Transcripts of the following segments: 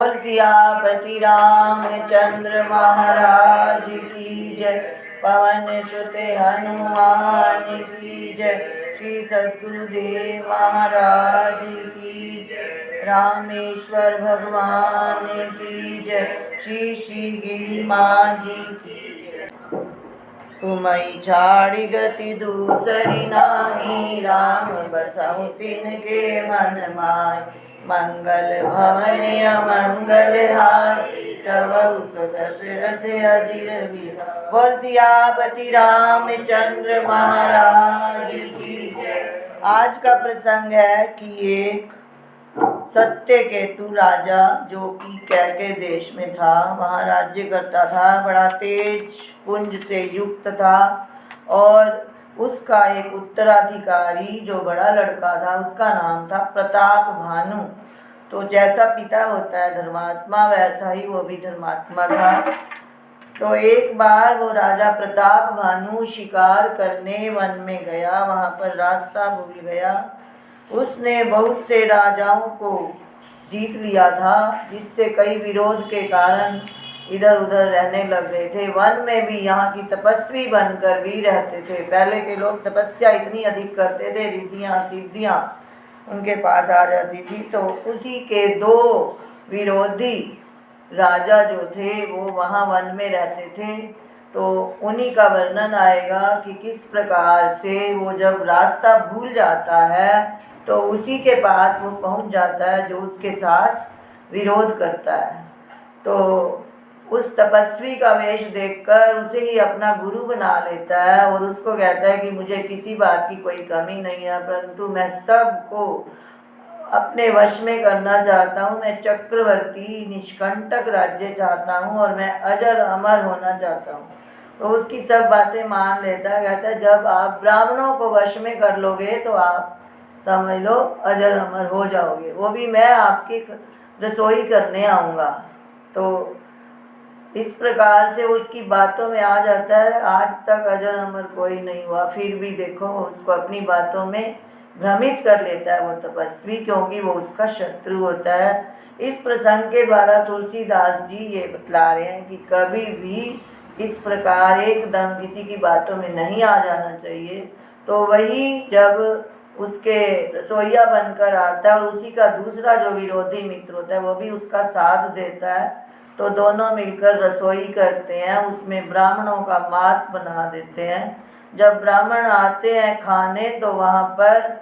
बोल सियापति रामचंद्र महाराज की जय। पवन सुत हनुमान की जय। श्री सद्गुरुदेव महाराज की जय। रामेश्वर भगवान की जय। श्री श्री गिरि माँ जी की जय। तुम्हें छाड़ी गति दूसरी नाही, राम बसहु तिनके मन माय। मंगल भवन अमंगल हारी, तवउ दशरथ अजिर बिहार। बोल सियापति रामचंद्र महाराज की जय। आज का प्रसंग है कि एक सत्यकेतु राजा जो कि कैके देश में था, वहाँ राज्य करता था। बड़ा तेज पुंज से युक्त था और उसका एक उत्तराधिकारी जो बड़ा लड़का था, उसका नाम था प्रताप भानु। तो जैसा पिता होता है धर्मात्मा, वैसा ही वो भी धर्मात्मा था। तो एक बार वो राजा प्रताप भानु शिकार करने वन में गया, वहाँ पर रास्ता भूल गया। उसने बहुत से राजाओं को जीत लिया था, जिससे कई विरोध के कारण इधर उधर रहने लग गए थे। वन में भी यहाँ की तपस्वी बनकर भी रहते थे। पहले के लोग तपस्या इतनी अधिक करते थे, रिद्धियाँ सिद्धियाँ उनके पास आ जाती थी। तो उसी के दो विरोधी राजा जो थे वो वहाँ वन में रहते थे। तो उन्हीं का वर्णन आएगा कि किस प्रकार से वो जब रास्ता भूल जाता है तो उसी के पास वो पहुंच जाता है जो उसके साथ विरोध करता है। तो उस तपस्वी का वेश देखकर उसे ही अपना गुरु बना लेता है और उसको कहता है कि मुझे किसी बात की कोई कमी नहीं है, परंतु मैं सबको अपने वश में करना चाहता हूँ। मैं चक्रवर्ती निष्कंटक राज्य चाहता हूँ और मैं अजर अमर होना चाहता हूँ। तो उसकी सब बातें मान लेता है। कहता है जब आप ब्राह्मणों को वश में कर लोगे तो आप समझ लो अजर अमर हो जाओगे, वो भी मैं आपकी रसोई करने आऊँगा। तो इस प्रकार से उसकी बातों में आ जाता है। आज तक अजर अमर कोई नहीं हुआ, फिर भी देखो उसको अपनी बातों में भ्रमित कर लेता है वो तपस्वी, क्योंकि वो उसका शत्रु होता है। इस प्रसंग के द्वारा तुलसीदास जी ये बतला रहे हैं कि कभी भी इस प्रकार एकदम किसी की बातों में नहीं आ जाना चाहिए। तो वही जब उसके रसोइया बनकर आता है और उसी का दूसरा जो विरोधी मित्र होता है वो भी उसका साथ देता है, तो दोनों मिलकर रसोई करते हैं। उसमें ब्राह्मणों का मांस बना देते हैं। जब ब्राह्मण आते हैं खाने तो वहाँ पर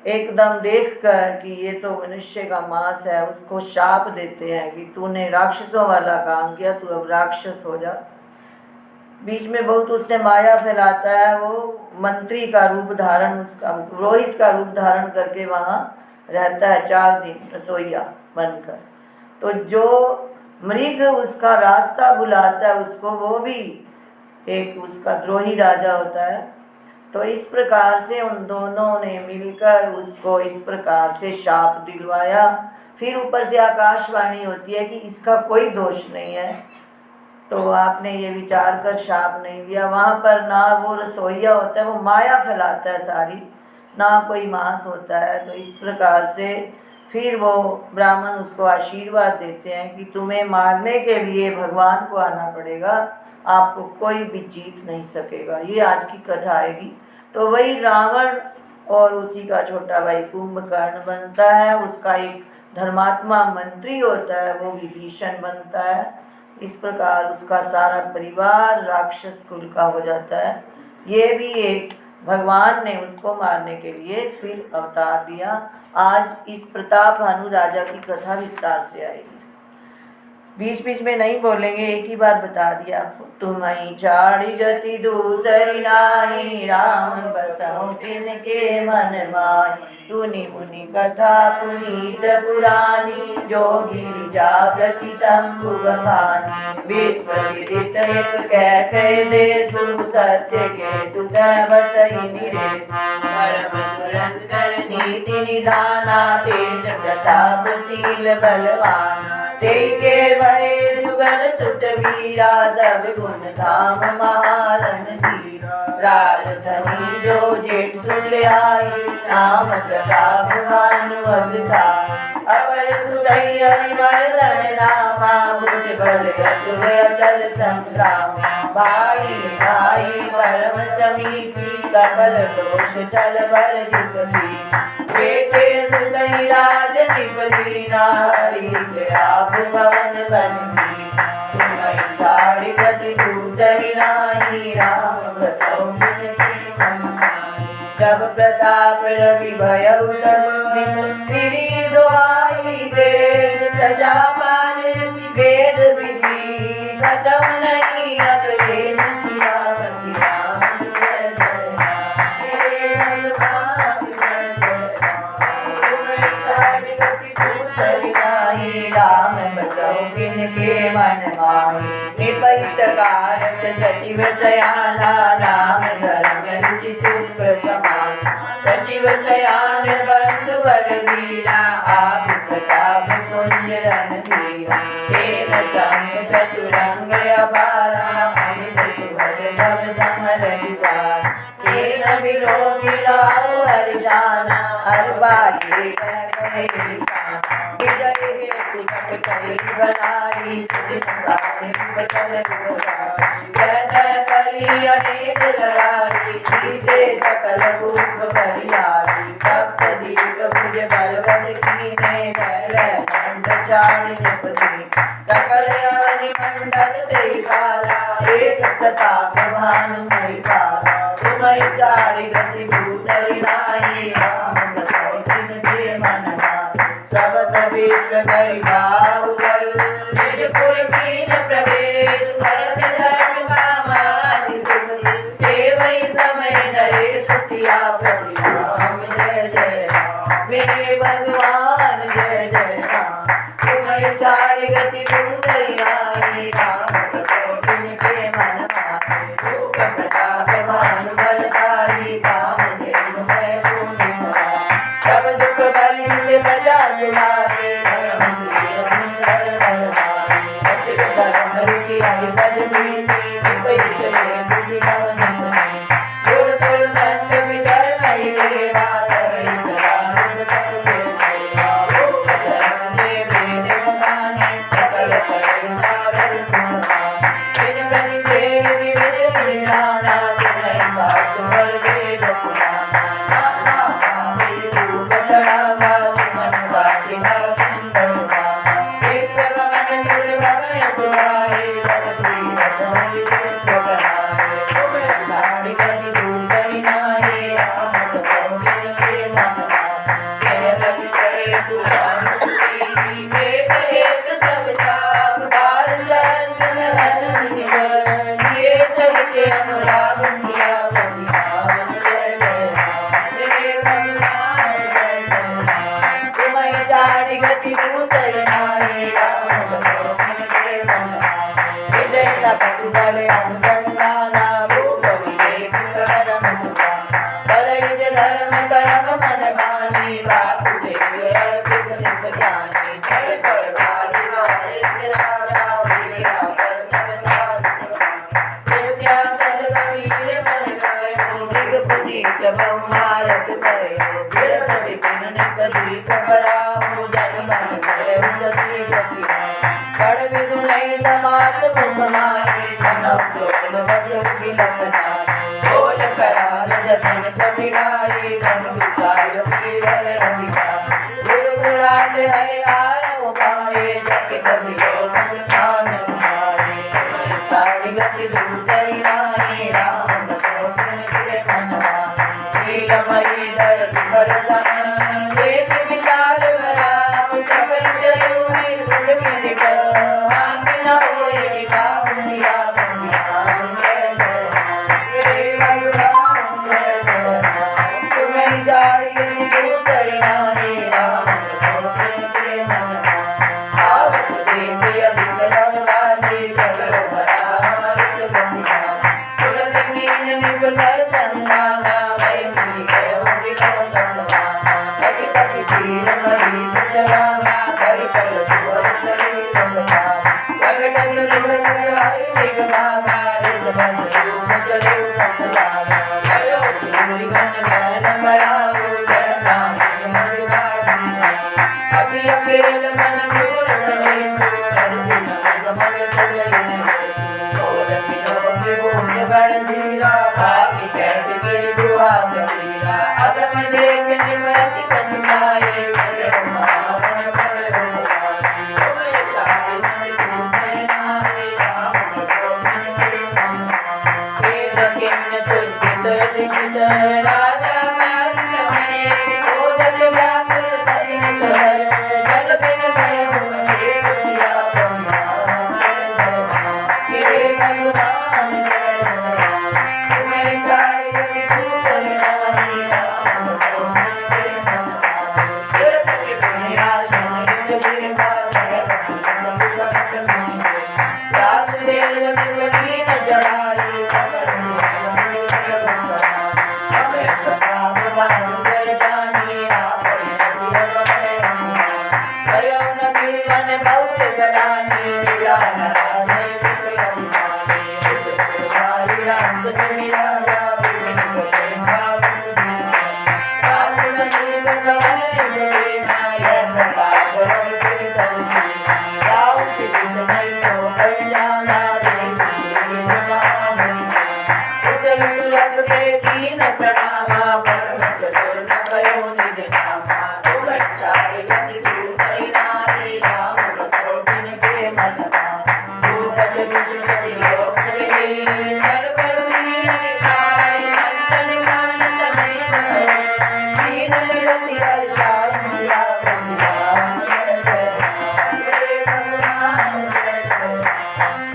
एकदम देखकर कि ये तो मनुष्य का मांस है, उसको शाप देते हैं कि तूने राक्षसों वाला काम किया, तू अब राक्षस हो जा। बीच में बहुत उसने माया फैलाता है। वो मंत्री का रूप धारण, उसका पुरोहित का रूप धारण करके वहाँ रहता है 4 दिन रसोइया बनकर। तो जो मृग उसका रास्ता बुलाता है उसको, वो भी एक उसका द्रोही राजा होता है। तो इस प्रकार से उन दोनों ने मिलकर उसको इस प्रकार से शाप दिलवाया। फिर ऊपर से आकाशवाणी होती है कि इसका कोई दोष नहीं है, तो आपने ये विचार कर शाप नहीं दिया। वहाँ पर ना वो रसोइया होता है, वो माया फैलाता है सारी, ना कोई मांस होता है। तो इस प्रकार से फिर वो ब्राह्मण उसको आशीर्वाद देते हैं कि तुम्हें मारने के लिए भगवान को आना पड़ेगा, आपको कोई भी जीत नहीं सकेगा। ये आज की कथा आएगी। तो वही रावण और उसी का छोटा भाई कुंभकर्ण बनता है। उसका एक धर्मात्मा मंत्री होता है, वो विभीषण बनता है। इस प्रकार उसका सारा परिवार राक्षस कुल का हो जाता है। ये भी एक भगवान ने उसको मारने के लिए फिर अवतार दिया। आज इस प्रताप भानु राजा की कथा विस्तार से आएगी, बीच बीच में नहीं बोलेंगे, एक ही बार बता दिया आपको। तुम्हें छाड़ी गति दूसरी नाही, राम बसहु तिनके मन माही। सुनी मुनि कथा पुनीत पुरानी, जो गिरिजा प्रति शंभु बखानी। विश्व विदित एक कैके देशु, सत्य केतु तै बसहि निरेशु। परम धुरंधर नीति निधाना, तेज प्रतापशील बलवान। तेई के भय जुग कुशल सुत वीरा सब गुण धाम महारन धीरा राजधनी जो जेठ सुत आई नाम प्रताप भानु असुता अपर सुतई हरिमर्दन नामा बुझ बल अतुल अचल संग्राम भाई भाई परम समीपी सकल दोष चल बल जित बेटे सुतई राज निपदी नारी आप भवन बनी तुम्हें छाड़ी गति दूसरी नाही राम बसौ जब प्रताप रवि भयउ तब फिरी दुआई देश प्रजा पाले वेद विधि खत्म नहीं अवधेश सियावती राम जय जय राम बसौ किनके मन माही निपहित कारक सचिव सयाना नाम धर्म रुचि शुक्र समान सचिव सयान बंधु बलवीरा आप प्रताप पुण्य रणधीरा सेन संग चतुरंग अपारा अमित सुभग सब समर विचार सेन बिलो गिराओ हरिशाना हर बागे कहे निशान विजय हेतु कट कही बनाई सुदिन साधि बचल जय जय करी अनेक लड़ाई जीते सकल भूप परिहारी सप्त दीप भुज बल बस कीने भैल खंड चारि निपति सकल अवनि मंडल तेई काला एक प्रताप भानु मई पाला तुम्हें चारि गति दूसरी नाही राम बसौ तिनके मन सब विश्व करि बाहुबल निजपुर कीन प्रवेश भरत धर्म कामादि सुख सेवई समय नरेश सियापति राम जय जय राम मेरे भगवान जय जय राम तुम्हें चारि गति दूसरी नाही राम बसौ तिनके मन माहे रूप प्रताप भानु बलधारी कामधेनु मैं भूमि सवार सब दुख भरित प्रजा सुनारे धर्म शील सुंदर बलधारी सचिव धर्म रुचि हरिपद प्रीति विपरीत हेतु सिभवन मुनि गुर सुर संत विधर्महि देवा करई सदा रूप सबके सेवा रूप धर्मंजय वेद बखानी सकल करई सादर सुनवानी बिन प्रति देहि विविध लीलाना सुनई सास पर वेद पुराना नाना पापी रूप तड़ागा सुमन बाटिका सुंदर गाना विप्र भवन सुर भवन सुहाए सब तीरथ विचित्र बनाए तुम्हें साड़ी गति दूसरी नाही राम बसौ तिनके मन माहे कह लग करे पुराण सुनी एक एक सब जाग बार सहस्र सहस्र निबंधिए सहित अनुराग सियापति राम जय जय राम मेरे भगवान जय जय राम तुम्हें चारि गति दूसरी नाही राम बसौ तिनके मन माहे हृदय तपज बल अनुसंधाना भूप विवेक परम सुजाना करई धर्म कर्म मन मानी वासुदेव अर्पित निप ज्ञानी जय पर भाई वारिक राजा वीरा कर सब साध समानी विद्याचल कबीर मन गए मृग पुनीत बहुमारत भयो गिरत विपिन निपति खबराहु जन मन करे सती कसिया कड़ विदुनई समाप्त मुख माही कनव क्रोध वसुर तिलक नारी बोल कराल दसन छवि गाई धन विशाल पीवर अधिकारी गुरु गुराल है आरो पाए जपित विलोकन कान मारे साड़ी गति दूसरी नाही राम बसौ तिनके मन माहे नीलमयि दरस कर समन जेत विशाल बराउ चपल चलु में सुन निप हाथ न होई निभाउ सियापति राम जय जय मेरे भगवान जय जय राम तुम्हें चारि गति दूसरी नाही राम बसौ तिनके मन माहे आवत देति अधिक रवबाजी चलो भरा अमृत गंगा तुरंत कीन निप सर संगाना मैं मिली गयो विकल जानी मिला नारायण तुम अभिमानी इस कुमारी राम तुझ मिला जा विपिन बदन भाव सुधीर पास संजीव गगन निभे नायक प्रताप रवि के धन की राव किसी नहीं सो कर जाना देश देश महान उतल तुरग के दीन प्रणामा परम चतुर न कयो निज नामा तुम चारि गति तू सही नारी राम बसो जिनके मन भूपत विष्णु योग सर्वर दीन दिखाई कंचन कान समेत दीन निरति हर्षाय सिया बंदियान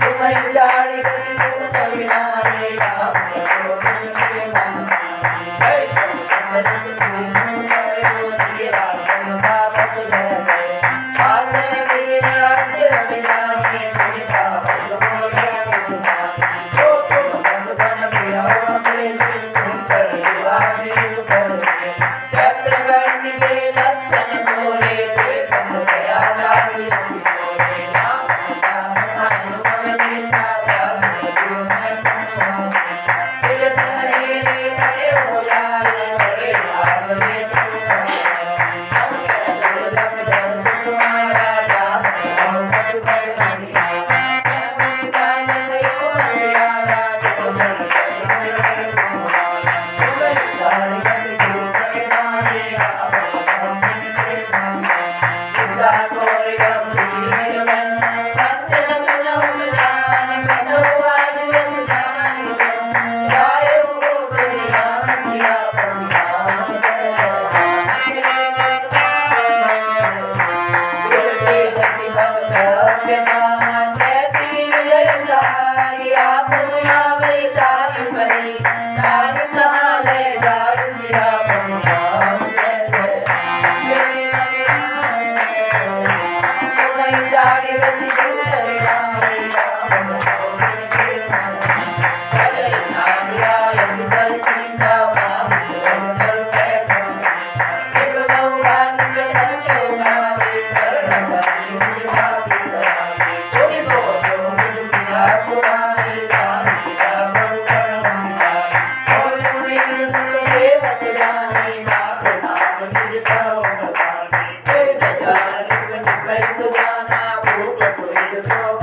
तुम्हें चारि गति तू सही नारी राम बसो जिनके मन वैष्णव समझ सुखी राशन पावस जय आसन वीर आद्य अभिमानी पुनिता वसुमोदय विदुमानी जो तुम बस बन बिरहो तेरे सुंदर युवानी रूपर चक्रवर्ती के लक्षण मोरे देखत दया लागी मोरे नाम नाम अनुभव निशा दास जो मैं सुनो तिल तरे रे करे हो जाए बड़े आवरे सुजाना भूप सुख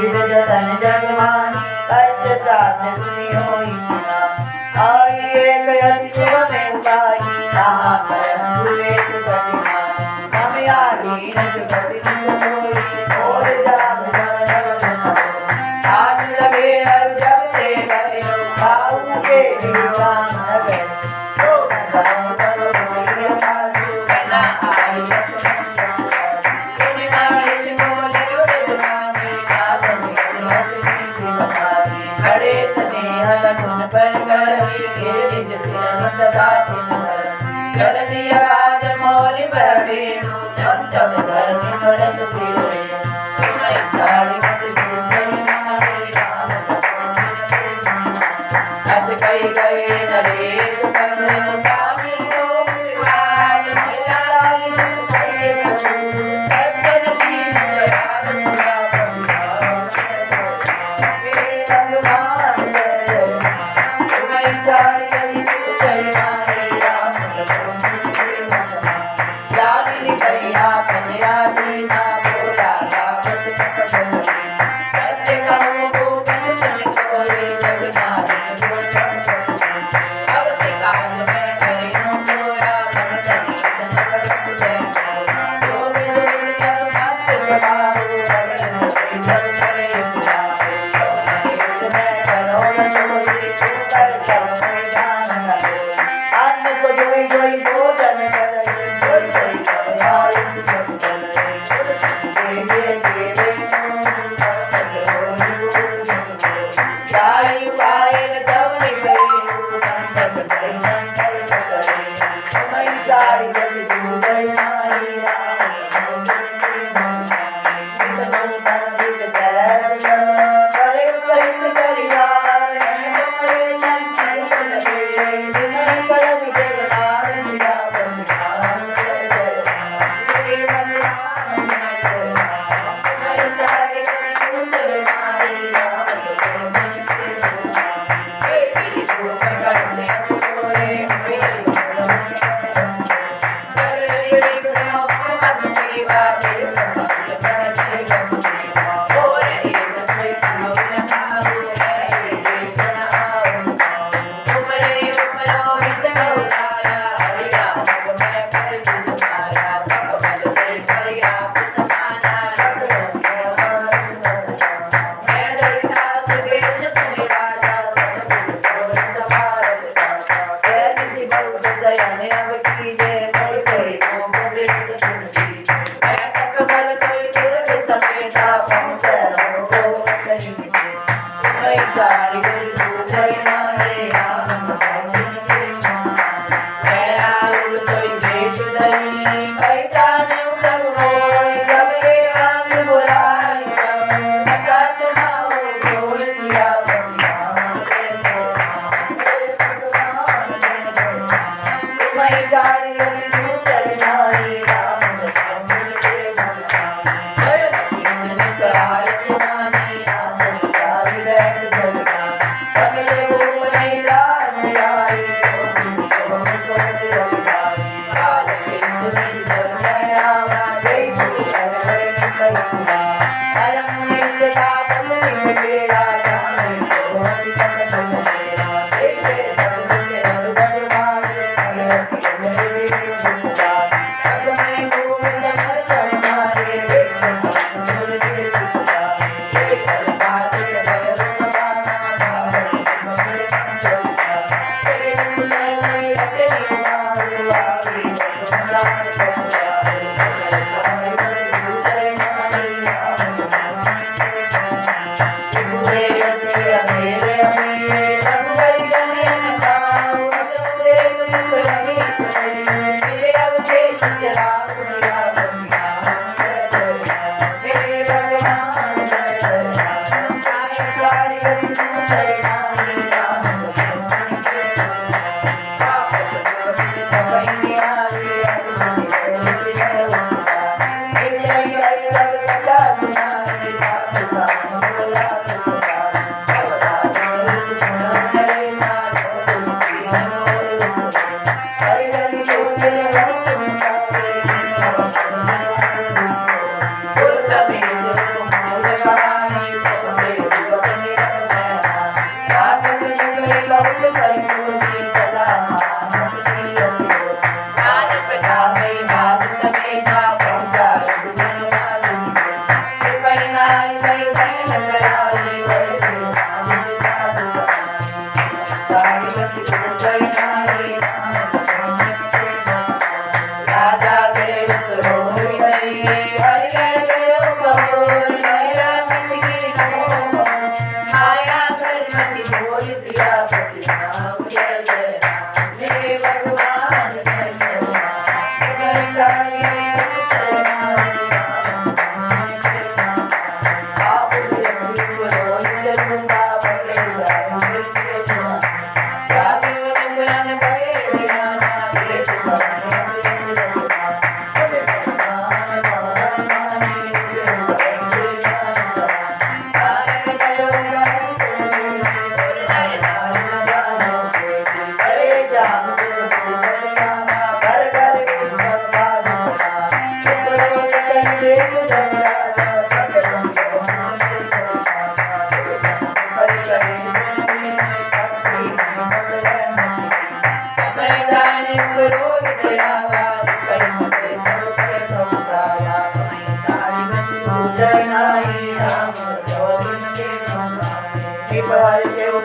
विध जतन जगमान कष्ट प्राप्त पुनि होई आई एक अति शुभ में उपाय कहाँ परम सुरेश गतिमान हम आगे न जुगति न होई और जाम आज लगे हर जब ते गए बाहु के दीवान नगर तो न करो कोई हमारी कहना आई बड़े स्नेह लगुन पर कर निज सिरनि सदा तिन धर जल दिया राज मौलि बहेनु संतम धर्म सरस तिरे तुम्हें सारी मत सुनई राम अस कई गए नरेश पर स्वामी को कृपाल मचाई सज्जन शील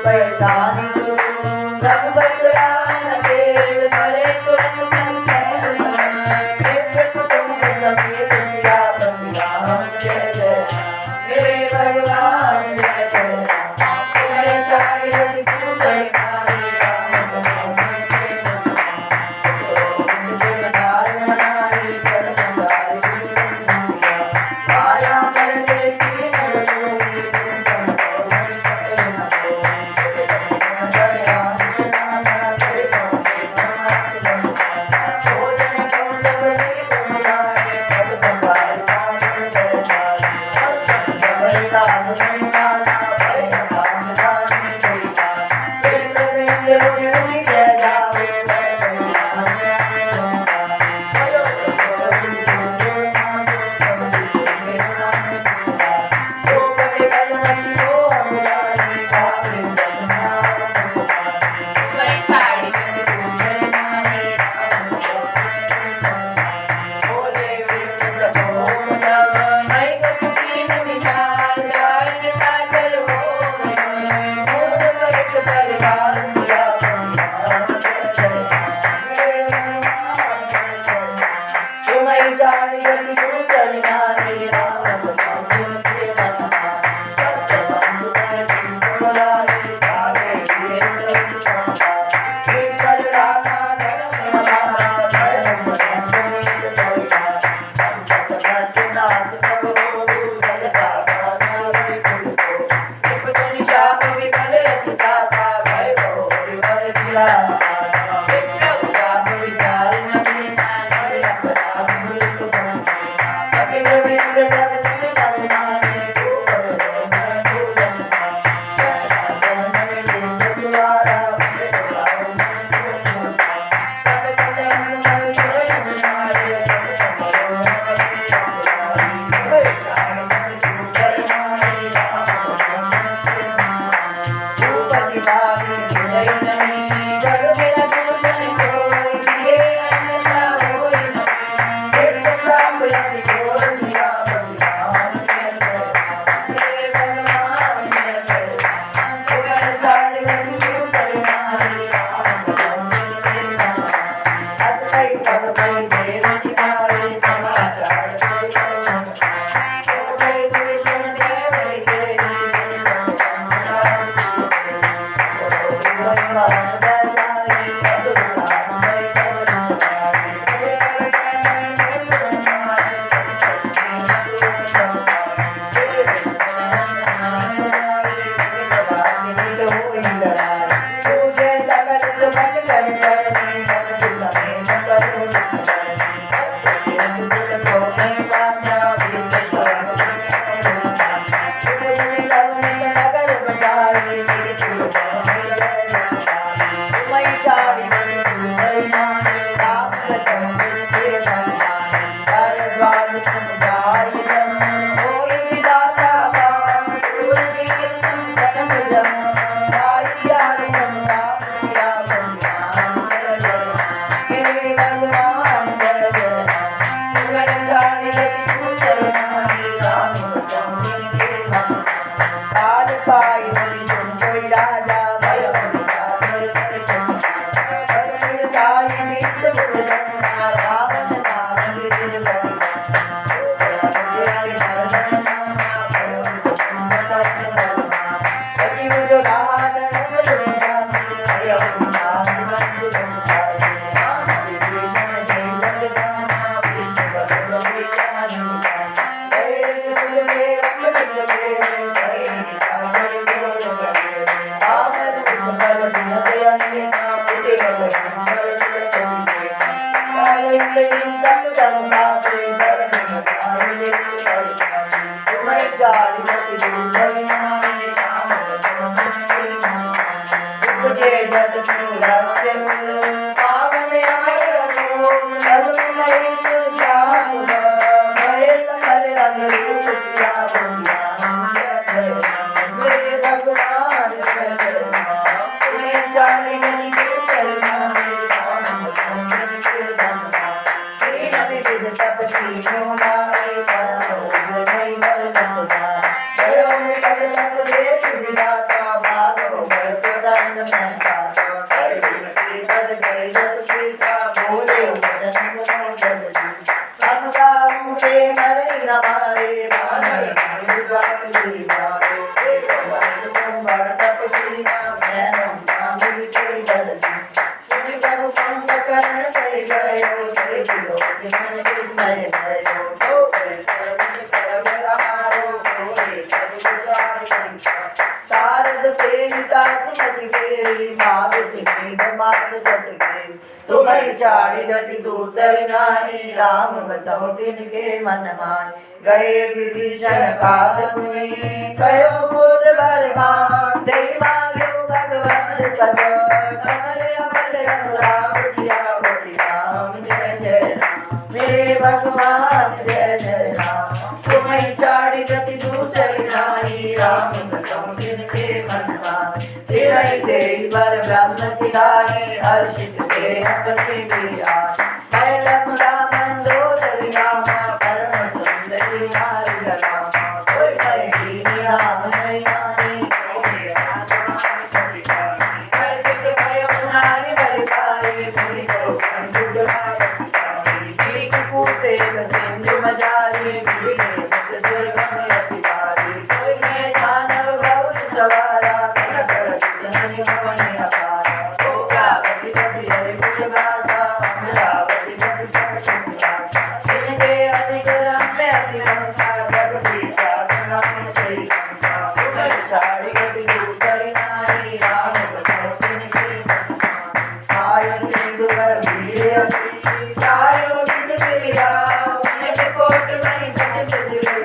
पहचान प्रभु बसरान देव करे तुरंत जय जय मेरे भगवान जय जय मेरे चाहे तुम्हें छाड़ी गति दूसरी नाई, राम बसहु तिनके मन माय। गए विभीषण पास पुनि, कहो पुत्र बलवान, देहि मांगेहु भगवत पद, कमल अमल अनुराग सियापति राम जय जय राम। मेरे भगवान जय जय राम, तुम्हें छाड़ी गति दूसरी नाई, राम बसहु तिनके मन माय। तिरहि देहि बर ब्रह्म सिधारि, हर्षित थे अपने बिराज। मैं राम मंदोदरी रामा, परम सुंदरी नारी रामा। कोई कहे राम नहीं आनी, हर्षित भयो नारी बलि पाई, पुनि को कंधु जुहाई। पीक कूटे सिंधु मजारी, भीड़े बस दुर्गम अति भारी। कोई कहे दानव बहुत सवारा, कर कर जननी भवनि अपारा। ओकावति पति हरि कुल भाषा, अमरावति पति पति भाषा। जिनके अधिक रम्य अति मंसा, जगति चारण सही कंसा। तुम्हें छाड़ी गति दूसरी नारी, राम बसहु तिनके मन माय। आयो सिंधु बर भीड़े अति, चारों दिस फिरिया। उनके कोट मणि सच सजवे,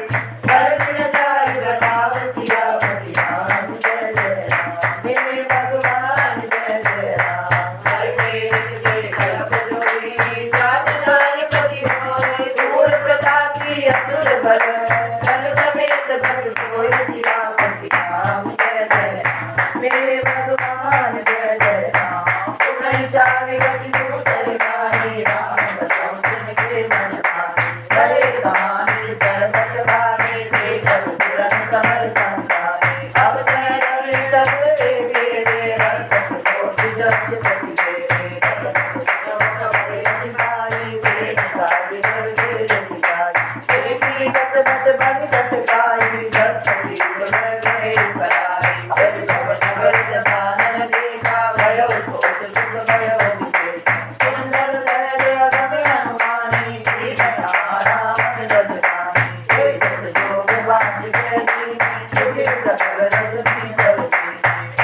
कर दिन जाहि घटाव सियापति राम जय जय राम। मेरे भगवान जय जय राम, हर मेरे जय कल्प जोई। साधनानि पति मोरे, सूर प्रतापी असुर बल, बल समेत बस सोई सियापति राम जय जय राम। मेरे भगवान जय जय राम, तुम्हें छाड़ी गति दूसरी नाई, राम बसहु तिनके मन माय। करे कहानी सर्वस भारी, देखत तुरंत कमल संसारी। अब तै रवि तब रे बेरे, हर्षस कोटि जस पति तेरे। देखी कत बत बन तटकाई, दर्शनी उलह गए पराई। जब सब नगर जमानन देखा, भयो कोट सुख भयो विशेष। सुंदर सहज अगम अनुमानी, श्रीमन आराम रजमानी। कोई जस जोग बाँध गई, सुधि सकल रजनी करती।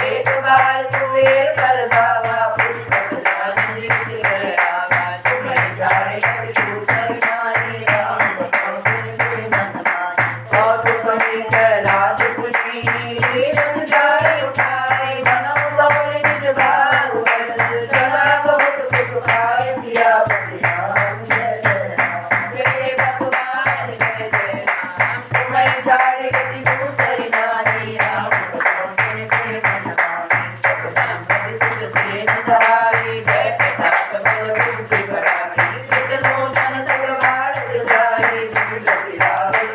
एक बार कुबेर कर गावा, पुस्तक जान जीत कर आवा। तुम्हें छाड़ी गति दूसरी नारी, राम बसहु तिनके मन माय। और कही कैलाश पुनी, तीरथ जाहि उठाई। बनहु बहुर निज भाग बस, चला बहुत सुख पाई। सियापति राम जय जय राम, मेरे भगवान जय जय राम। तुम्हें छाड़ी गति दूसरी नारी, राम बसहु तिनके मन माय। सतनाम तुझ सेन सहाई, जय प्रताप बल बुद्धि बढ़ाई। नित नूतन सब बाढ़ जाई, जगति रावल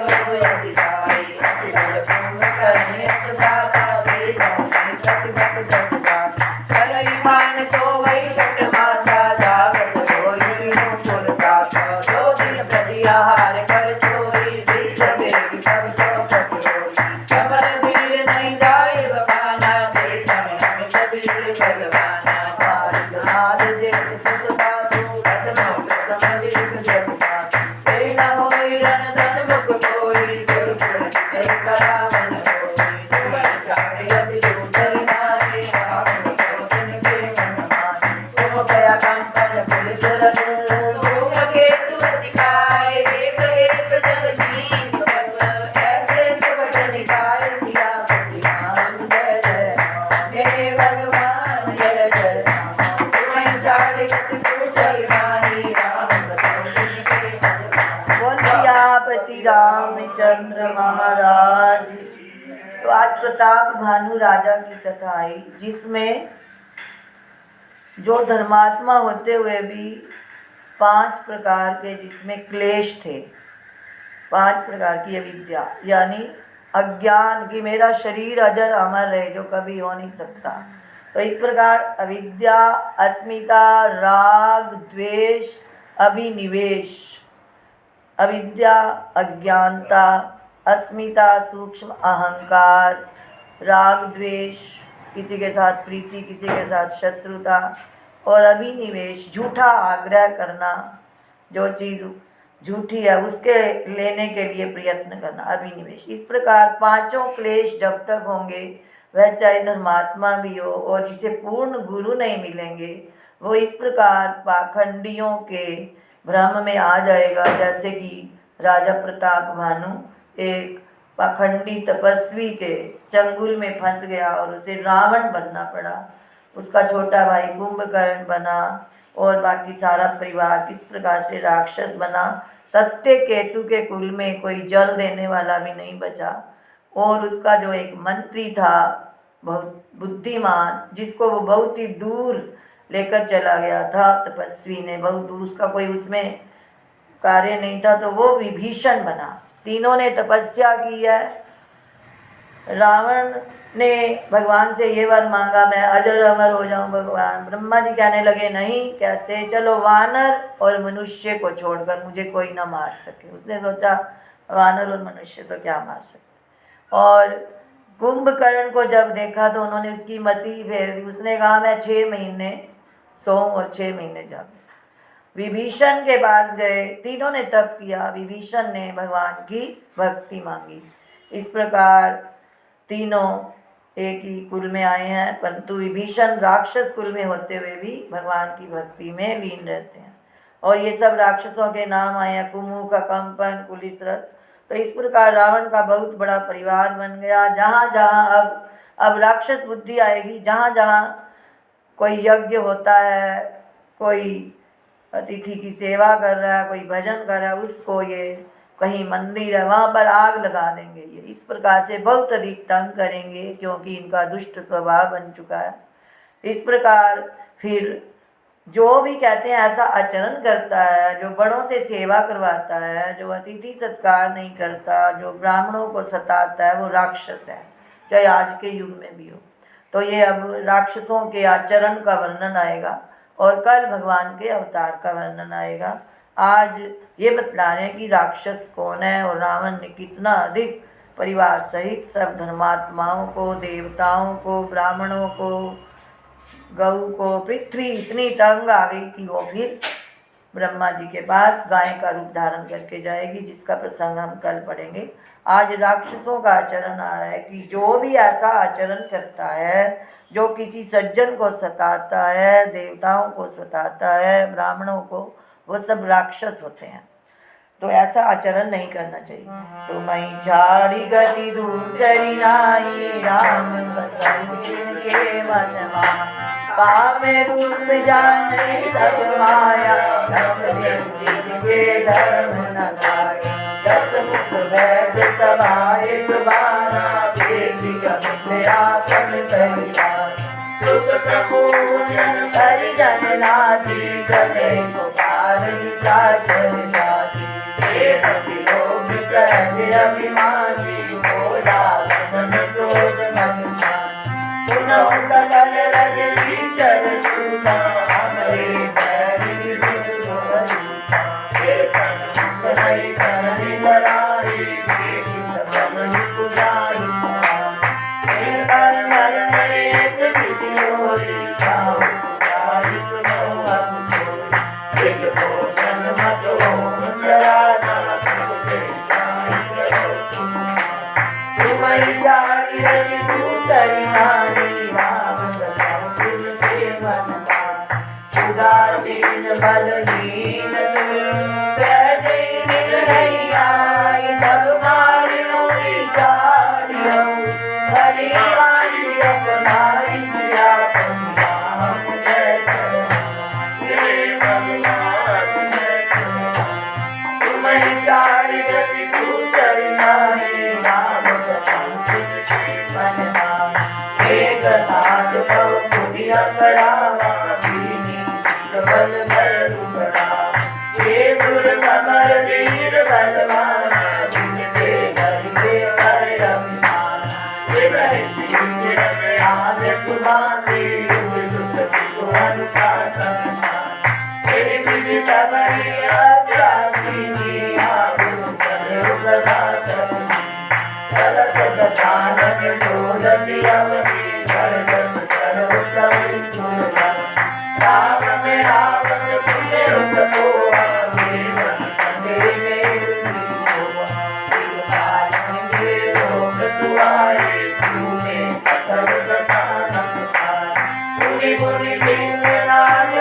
अति भाई। अति बल पूर्ण करने सदाता, वेदों में प्रतिपत जगता। करई मान सोवई शठ माता, जागत होई विष्णु कुल दाता। जो दिन प्रति आहार कर चोरी, शिष्य बेगी सब चौपट होई। कमल वीर नहीं जाय बपाना, देखन अमित वीर बलवाना। भारत नाद जेत सुत बासु, रत्नों प्रथम दीप जगता। तेहि न होई रण सन्मुख कोई, गुरुकुल कही करावन होई। तुम्हें छाड़ी गति दूसरी नारी, राम बसहु तिनके मन माय। तुम गया कंपन पुलिस रथ, धूम केतु अति काय। एक एक जग जीत बस, ऐसे सुभट निकाय। सियापति राम जय जय राम, मेरे भगवान जय जय राम। तुम्हें छाड़ी गति दूसरी नारी, राम बसहु तिनके मन माय। बोल सियापति रामचंद्र महाराज की। तो आज प्रताप भानु राजा की कथा आई, जिसमें जो धर्मात्मा होते हुए भी 5 प्रकार के जिसमें क्लेश थे, 5 प्रकार की अविद्या यानी अज्ञान कि मेरा शरीर अजर अमर रहे, जो कभी हो नहीं सकता। तो इस प्रकार अविद्या, अस्मिता, राग, द्वेष, अभिनिवेश। अविद्या अज्ञानता, अस्मिता सूक्ष्म अहंकार, राग द्वेष किसी के साथ प्रीति, किसी के साथ शत्रुता, और अभिनिवेश झूठा आग्रह करना, जो चीज़ झूठी है उसके लेने के लिए प्रयत्न करना, अभिनिवेश। इस प्रकार 5 क्लेश जब तक होंगे, वह चाहे धर्मात्मा भी हो और जिसे पूर्ण गुरु नहीं मिलेंगे, वो इस प्रकार पाखंडियों के भ्रम में आ जाएगा, जैसे कि राजा प्रताप भानु एक पाखंडी तपस्वी के चंगुल में फंस गया और उसे रावण बनना पड़ा। उसका छोटा भाई कुंभकर्ण बना और बाकी सारा परिवार किस प्रकार से राक्षस बना। सत्य केतु के कुल में कोई जल देने वाला भी नहीं बचा। और उसका जो एक मंत्री था बहुत बुद्धिमान, जिसको वो बहुत ही दूर लेकर चला गया था तपस्वी ने, बहुत दूर, उसका कोई उसमें कार्य नहीं था, तो वो विभीषण बना। तीनों ने तपस्या की है। रावण ने भगवान से ये वर मांगा, मैं अजर अमर हो जाऊं। भगवान ब्रह्मा जी कहने लगे नहीं, कहते चलो वानर और मनुष्य को छोड़कर मुझे कोई ना मार सके। उसने सोचा वानर और मनुष्य तो क्या मार सकते। और कुंभकर्ण को जब देखा तो उन्होंने उसकी मति फेर दी। उसने कहा मैं 6 महीने सोऊं और 6 महीने जागूं। विभीषण के पास गए, तीनों ने तप किया। विभीषण ने भगवान की भक्ति मांगी। इस प्रकार तीनों एक ही कुल में आए हैं, परंतु विभीषण राक्षस कुल में होते हुए भी भगवान की भक्ति में लीन रहते हैं। और ये सब राक्षसों के नाम आए हैं, कुमुख, कंपन, कुलिसरत। तो इस प्रकार रावण का बहुत बड़ा परिवार बन गया। जहाँ जहाँ अब राक्षस बुद्धि आएगी, जहाँ जहाँ कोई यज्ञ होता है, कोई अतिथि की सेवा कर रहा है, कोई भजन कर रहा है, उसको ये कहीं मंदिर है वहाँ पर आग लगा देंगे। ये इस प्रकार से बहुत अधिक तंग करेंगे, क्योंकि इनका दुष्ट स्वभाव बन चुका है। इस प्रकार फिर जो भी कहते हैं ऐसा आचरण करता है, जो बड़ों से सेवा करवाता है, जो अतिथि सत्कार नहीं करता, जो ब्राह्मणों को सताता है, वो राक्षस है, चाहे आज के युग में भी हो। तो ये अब राक्षसों के आचरण का वर्णन आएगा और कल भगवान के अवतार का वर्णन आएगा। आज ये बतला रहे हैं कि राक्षस कौन है और रावण ने कितना अधिक परिवार सहित सब धर्मात्माओं को, देवताओं को, ब्राह्मणों को, गऊ को, पृथ्वी इतनी तंग आ गई कि वो फिर ब्रह्मा जी के पास गाय का रूप धारण करके जाएगी, जिसका प्रसंग हम कल पढ़ेंगे। आज राक्षसों का आचरण आ रहा है कि जो भी ऐसा आचरण करता है, जो किसी सज्जन को सताता है, देवताओं को सताता है, ब्राह्मणों को, वो सब राक्षस होते हैं। तो ऐसा आचरण नहीं करना चाहिए। तो मैं झाड़ी गति दूसरी नाई, राम बसंत के मनवा, काम रूप जाने सब माया, सब के धर्म न गाय। 10 मुख वैद सभा एक बारा, परिजन नाती गले पुकार निशाचर जाति, सेठ विलोक सहज अभिमानी, भोला मन क्रोध मन मान। सुनो सकल रजनी चर चूका, हमरे बैरी बुद्धि नहीं करनी बराई, सबन पुजारी दूसरी नारी, राम बसंत के मनवा, उदासीन बलहीन सहज मिल गई आई, तब मारियो विचारियो, हरि वाणी अपनाई दिया राम जय जय भगवान तुम्हें चारी गति दूसरी नारी, राम बसंत के मनवा, एक नाथ कव खुदिया करावा, बल भैरू बढ़ावा, ये सुर समर वीर बलवान, जिनके घर के कर अभिमान, आज सुबानी अनुशासन, सबरी अग्रासीनी, आगु प्रभात चलत दशानन डोलती अवधि, सर्वम सर्व सवि सुरगम, रावण रावण सुने रुपतो, देवन कंदे में रुपो, शिवकाल में रोग सुआए, सुने सकल दशानन पाए, सुनि मुनि सिंह नाद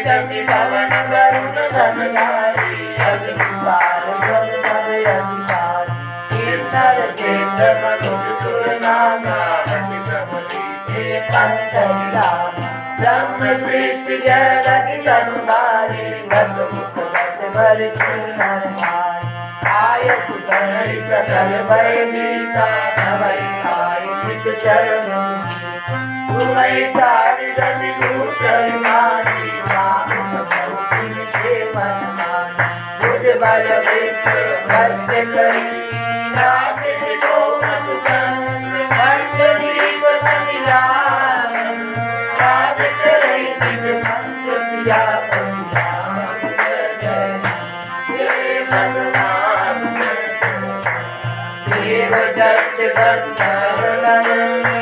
शनि पवन वरुण धनधारी अग्निपाल जल सब अधिकार किन्नर चेत्र मधुर सुर नागा ब्रह्म सृष्टि जगति तनुधारी बस मुख बस भर नर आय सुधरि सकल भय भीता भवरि हारि नित चरण तुम्हारी चारि रवि दूसर मारी राम भक्ति से मन मानी बुझ बल वैश्य करी राज सिधो मसुकन मंडली गुणनि राम राज करे निज मंत्र सिया राम जय जय भगवान देव जक्ष गंधर्व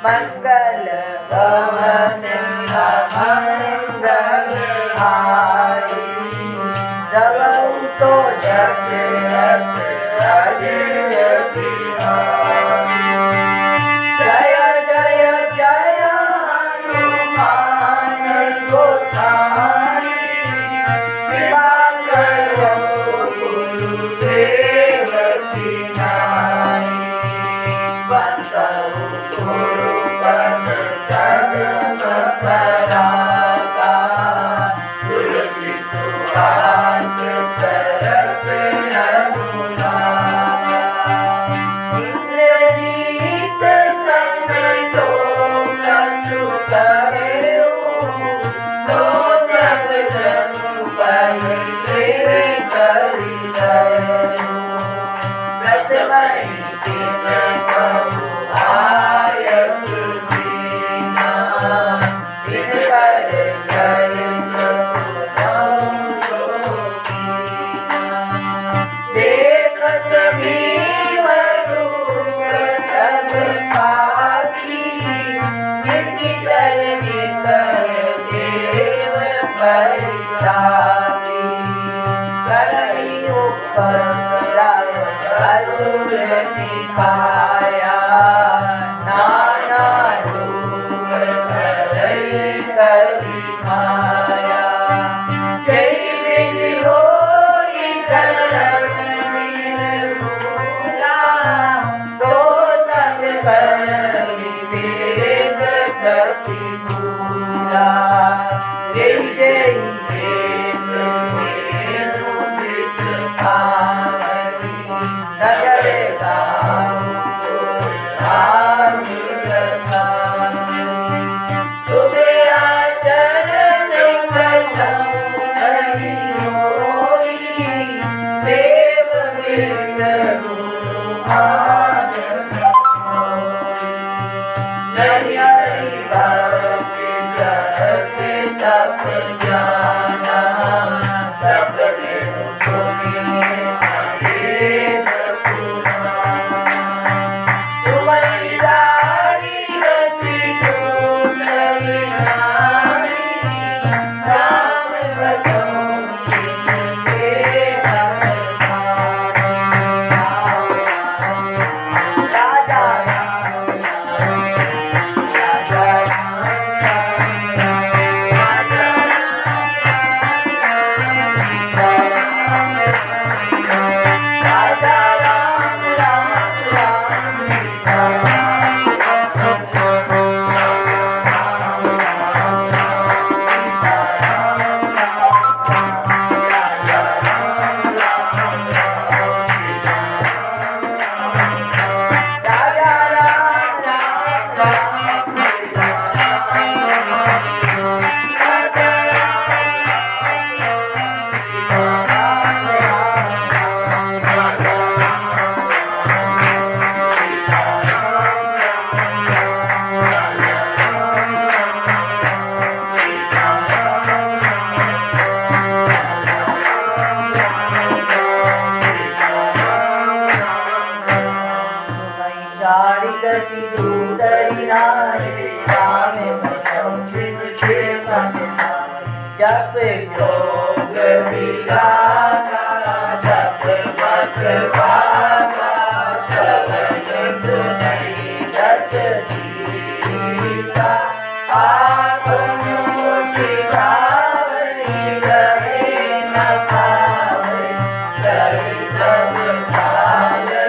मंगल भवन मंगल हारी रवौ तो जस जय जय जय हनुमान गोसाई कृपा करो गुरुदेव की नाई बंदौ इंद्रजीत समतो कछु कहो सो सब जनु पहिले करि जयो व्रतमहि दिन कबु आय सुदीना दिन कर देखत भीम रूप सब पाखी निशिचर निकर देव परितापी करहि ऊपर असुर निकाया नाना रूप धरि करि माया जय विधि होई करम निर्मूला सो सब करहि वेद प्रतिकूला जय जय मेनु विद पावनी नगर गाँव सुबे आचरण कथम नहीं होई देव मित्र गुरु भाग नहीं हरि भक्ति जगत तप जाना सब सुनिए वेद पुराण तुम्हारी चारी गति दूसरी नाई राम के मन जप योग विरागा जप मत भागा श्रवण सुनि रस सीसा आत्ममुक्ति भावै रहे न पावै रवि सब भावै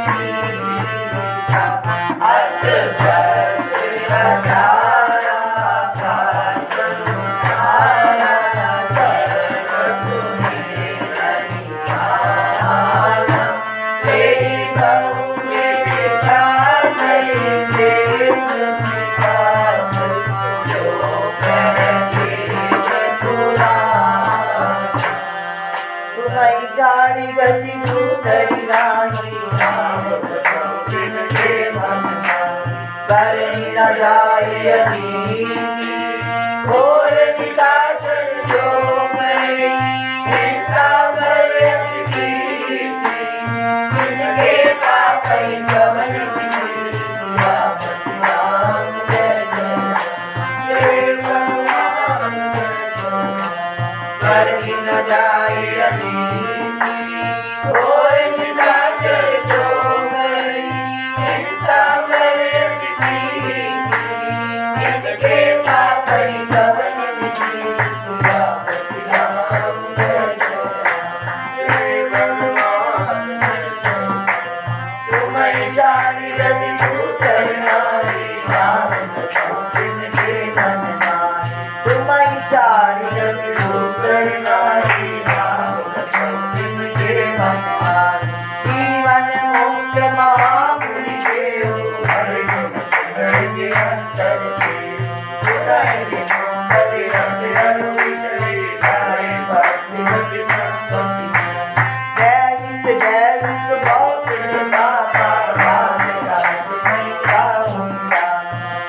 सीसा अस भ्रष्ट अधारा सास सारा धर्म सुनि रनिधाना तेरी कहूँ मिठा सही देश निकास जो कहते तुम्हारी चारी गति दूसरी नाही तिनके मन करनी न जाय अधीनी घोर निशाचर जो करे हिंसा करे कीर्ति तिनके पापै गमन विधि सियापति राम जय जय करनी न जाय अधीनी घोर निशाचर जो करे हिंसा करे कीर्ति तिनके पापै गमन विधि सियापति राम जय तुम्हारी चारी गति दूसरी नाई राम तिनके मन माय तुम्हारी चारी गति दूसरी नाई राम तिनके मन माय जीवन मुक्त महापुरुष अर्जुन सुनहि अंतर के सुनहि कवि रंग विचरे जाय भक्ति संपत्ति जैविक भौतिक पापा भाग राज नहीं गाऊंगा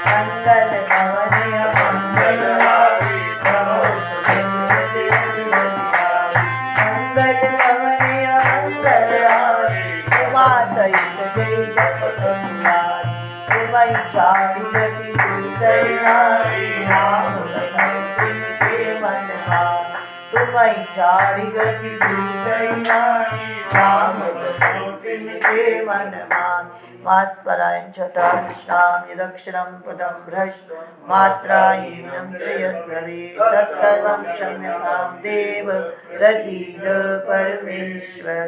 मंगल भवनीय मंगल हारी मंगल भवनीय मंगल हारी उमा सहित जय जप तुम्हारी तुम्हारी चारी गति दूसरी नाई राम तिनके मन मान तुम्हारी चारी गति दूसरी नाई राम तिनके मन मान मास्परायण छटाक्षामि दक्षिणं पदं भ्रष्ट मात्राहीनं च यद्भवेत् तत्सर्वं क्षम्यतां देव प्रसीद परमेश्वर।